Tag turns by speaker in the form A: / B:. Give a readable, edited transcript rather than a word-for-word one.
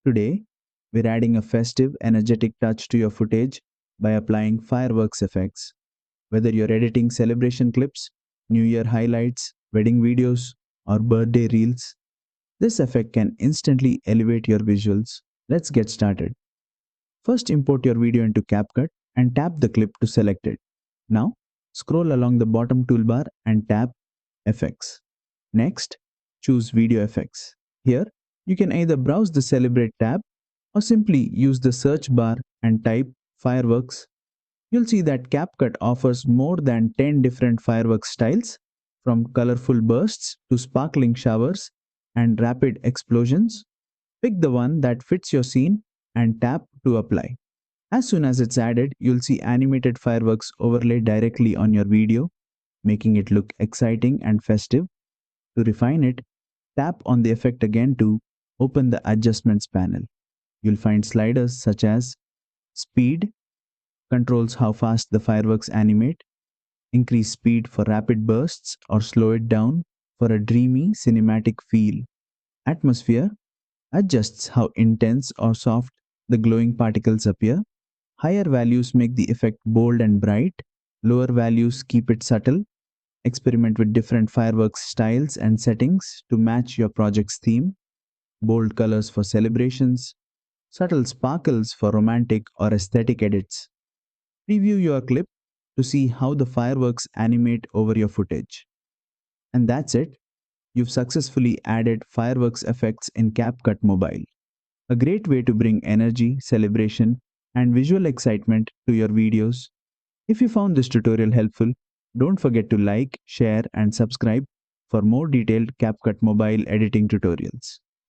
A: Today, we're adding a festive, energetic touch to your footage by applying fireworks effects. Whether you're editing celebration clips, New Year highlights, wedding videos, or birthday reels, this effect can instantly elevate your visuals. Let's get started. First, import your video into CapCut and tap the clip to select it. Now, scroll along the bottom toolbar and tap Effects. Next, choose Video Effects. Here, you can either browse the Celebrate tab or simply use the search bar and type fireworks. You'll see that CapCut offers more than 10 different fireworks styles, from colorful bursts to sparkling showers and rapid explosions. Pick the one that fits your scene and tap to apply. As soon as it's added, you'll see animated fireworks overlaid directly on your video, making it look exciting and festive. To refine it, tap on the effect again to open the Adjustments panel. You'll find sliders such as Speed controls how fast the fireworks animate, increase speed for rapid bursts, or slow it down for a dreamy cinematic feel. Atmosphere adjusts how intense or soft the glowing particles appear. Higher values make the effect bold and bright, lower values keep it subtle. Experiment with different fireworks styles and settings to match your project's theme. Bold colors for celebrations, subtle sparkles for romantic or aesthetic edits. Preview your clip to see how the fireworks animate over your footage. And that's it. You've successfully added fireworks effects in CapCut Mobile. A great way to bring energy, celebration, and visual excitement to your videos. If you found this tutorial helpful, don't forget to like, share, and subscribe for more detailed CapCut Mobile editing tutorials.